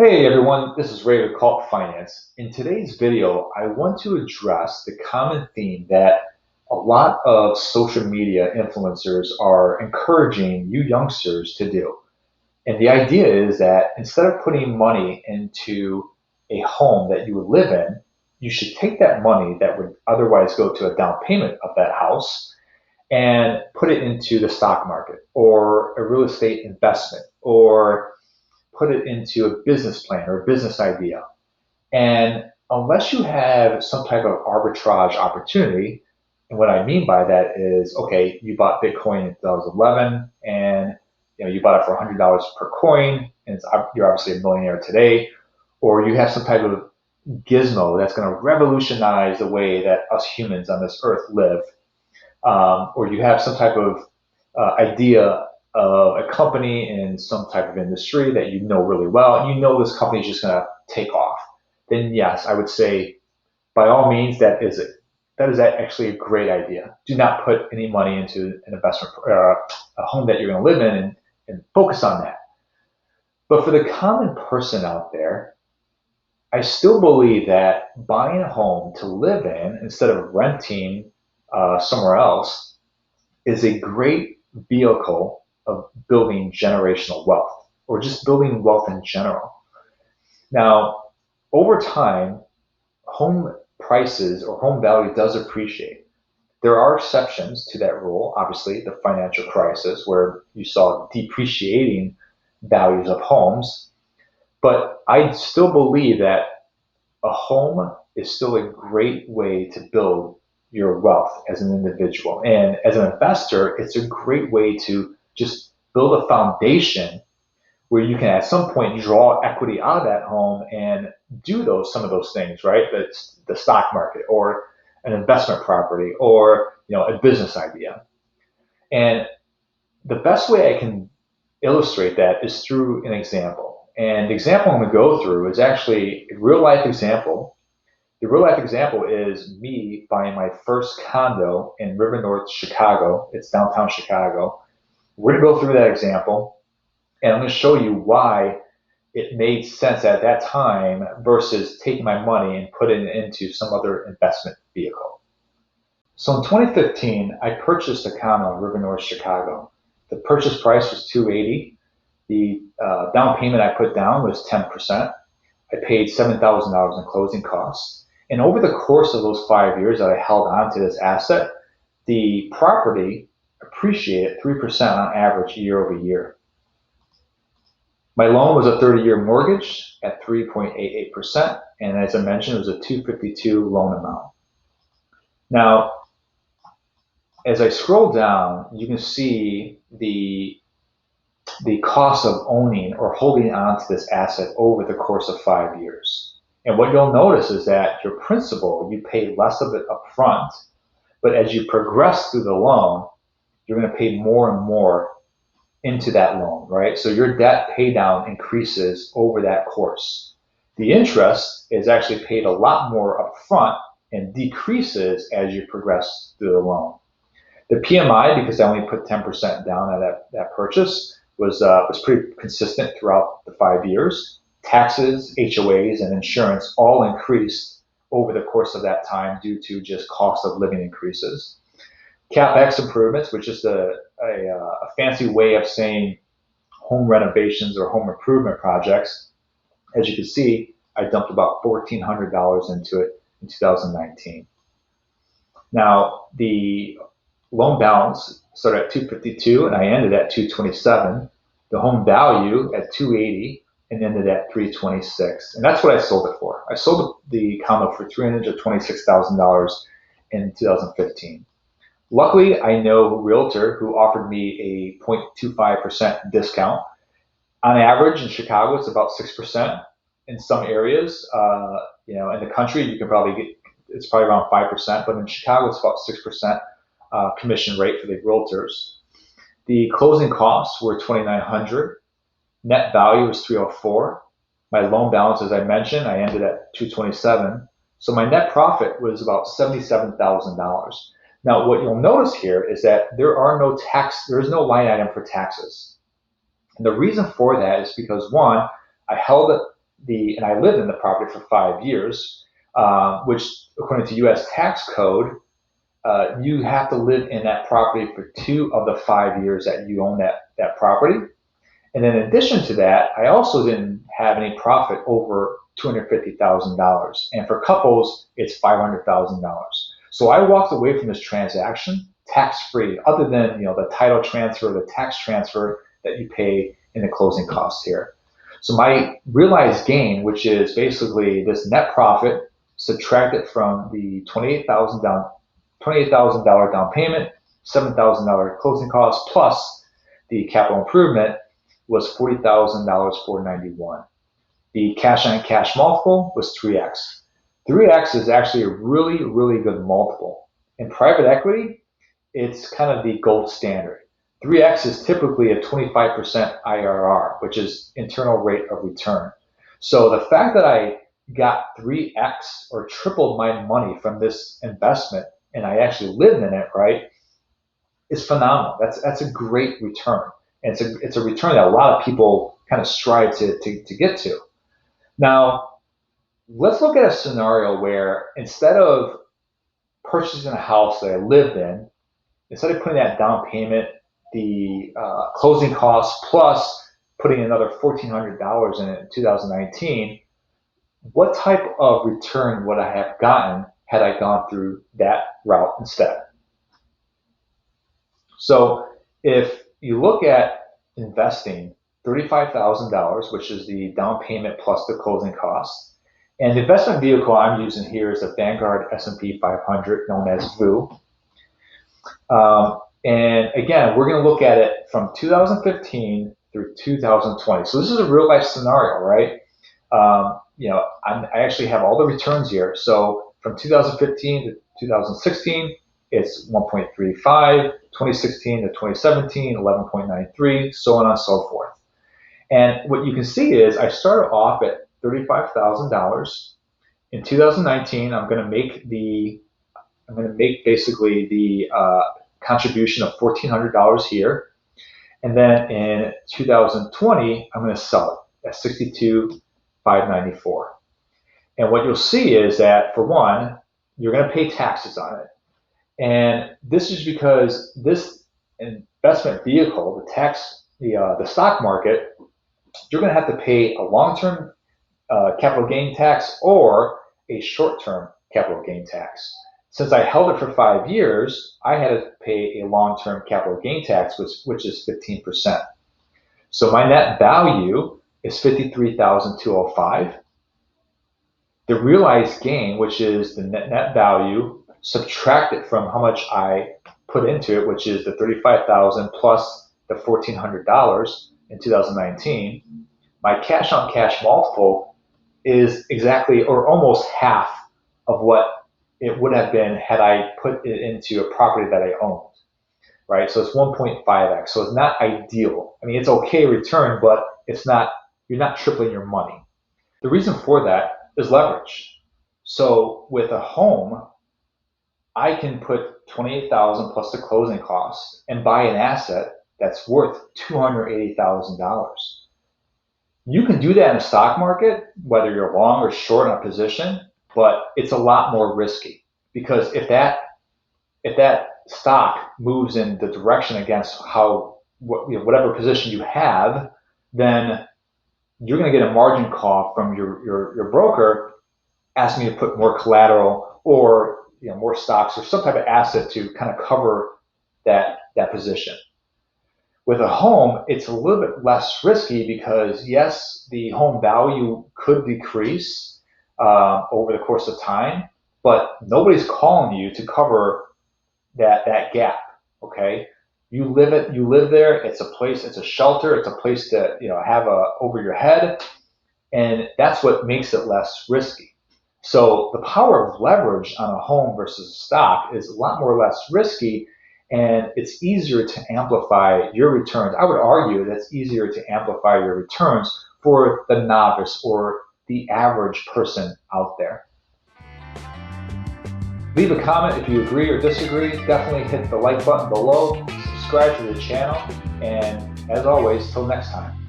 Hey everyone, this is Ray with Cult Finance. In today's video, I want to address the common theme that a lot of social media influencers are encouraging you youngsters to do. And the idea is that instead of putting money into a home that you would live in, you should take that money that would otherwise go to a down payment of that house and put it into the stock market or a real estate investment or put it into a business plan or a business idea. And unless you have some type of arbitrage opportunity, and what I mean by that is, okay, you bought Bitcoin in 2011 and you bought it for $100 per coin, and you're obviously a millionaire today, or you have some type of gizmo that's going to revolutionize the way that us humans on this earth live, or you have some type of idea of a company in some type of industry that you know really well, and you know this company is just going to take off, then yes, I would say by all means that is actually a great idea. Do not put any money into an investment, a home that you're going to live in, and focus on that. But for the common person out there, I still believe that buying a home to live in instead of renting somewhere else is a great vehicle of building generational wealth or just building wealth in general. Now, over time, home prices or home value does appreciate. There are exceptions to that rule, obviously, the financial crisis, where you saw depreciating values of homes. But I still believe that a home is still a great way to build your wealth as an individual. And as an investor, it's a great way to just build a foundation where you can at some point draw equity out of that home and do some of those things, right? That's the stock market or an investment property or a business idea. And the best way I can illustrate that is through an example. And the example I'm going to go through is actually a real life example. The real life example is me buying my first condo in River North, Chicago. It's downtown Chicago. We're going to go through that example, and I'm going to show you why it made sense at that time versus taking my money and putting it into some other investment vehicle. So in 2015, I purchased a condo in River North, Chicago. The purchase price was $280. The down payment I put down was 10%. I paid $7,000 in closing costs. And over the course of those 5 years that I held on to this asset, the property appreciated 3% on average year over year. My loan was a 30-year mortgage at 3.88%, and as I mentioned, it was a 252 loan amount. Now, as I scroll down, you can see the cost of owning or holding on to this asset over the course of 5 years. And what you'll notice is that your principal, you pay less of it up front, but as you progress through the loan, you're going to pay more and more into that loan, right? So your debt pay down increases over that course. The interest is actually paid a lot more upfront and decreases as you progress through the loan. The PMI, because I only put 10% down on that purchase, was pretty consistent throughout the 5 years. Taxes, HOAs, and insurance all increased over the course of that time due to just cost of living increases. CapEx improvements, which is a fancy way of saying home renovations or home improvement projects. As you can see, I dumped about $1,400 into it in 2019. Now, the loan balance started at 252 and I ended at 227. The home value at 280 and ended at 326. And that's what I sold it for. I sold the condo for $326,000 in 2015. Luckily, I know a realtor who offered me a 0.25% discount. On average in Chicago, it's about 6%. In some areas, in the country, you can probably get, it's probably around 5%, but in Chicago, it's about 6% commission rate for the realtors. The closing costs were $2,900. Net value was $304. My loan balance, as I mentioned, I ended at $227. So my net profit was about $77,000. Now, what you'll notice here is that there is no line item for taxes. And the reason for that is because, one, I held and I lived in the property for 5 years, which according to U.S. tax code, you have to live in that property for 2 of the 5 years that you own that property. And in addition to that, I also didn't have any profit over $250,000. And for couples, it's $500,000. So I walked away from this transaction tax-free, other than the title transfer, the tax transfer that you pay in the closing costs here. So my realized gain, which is basically this net profit subtracted from the $28,000 down payment, $7,000 closing costs, plus the capital improvement, was $40,491. The cash on cash multiple was 3x. 3x is actually a really, really good multiple. In private equity, it's kind of the gold standard. 3x is typically a 25% IRR, which is internal rate of return. So the fact that I got 3x or tripled my money from this investment, and I actually lived in it, right, is phenomenal. That's a great return. And it's a return that a lot of people kind of strive to get to. Now, let's look at a scenario where instead of purchasing a house that I lived in, instead of putting that down payment, the closing costs, plus putting another $1,400 in it in 2019, what type of return would I have gotten had I gone through that route instead? So if you look at investing $35,000, which is the down payment plus the closing costs, and the investment vehicle I'm using here is the Vanguard S&P 500, known as VOO. And again, we're going to look at it from 2015 through 2020. So this is a real life scenario, right? I actually have all the returns here. So from 2015 to 2016, it's 1.35, 2016 to 2017, 11.93, so on and so forth. And what you can see is I started off at $35,000. In 2019, I'm going to make basically the contribution of $1,400 here, and then in 2020, I'm going to sell it at $62,594. And what you'll see is that, for one, you're going to pay taxes on it. And this is because this investment vehicle, the stock market, you're going to have to pay a long-term capital gain tax or a short-term capital gain tax. Since I held it for 5 years, I had to pay a long-term capital gain tax, which is 15%. So my net value is $53,205. The realized gain, which is the net value subtracted from how much I put into it, which is the $35,000 plus the $1,400 in 2019, my cash on cash multiple is exactly or almost half of what it would have been had I put it into a property that I owned, right? So it's 1.5x. So it's not ideal. I mean, it's okay return, but it's not. You're not tripling your money. The reason for that is leverage. So with a home, I can put $28,000 plus the closing costs and buy an asset that's worth $280,000. You can do that in a stock market, whether you're long or short on a position, but it's a lot more risky, because if that stock moves in the direction against whatever position you have, then you're going to get a margin call from your broker asking you to put more collateral or more stocks or some type of asset to kind of cover that position. With a home, it's a little bit less risky because, yes, the home value could decrease over the course of time, but nobody's calling you to cover that gap. Okay, you live there. It's a place. It's a shelter. It's a place to have over your head, and that's what makes it less risky. So the power of leverage on a home versus a stock is a lot more or less risky, and it's easier to amplify your returns. I would argue that it's easier to amplify your returns for the novice or the average person out there. Leave a comment if you agree or disagree. Definitely hit the like button below, subscribe to the channel, and as always, till next time.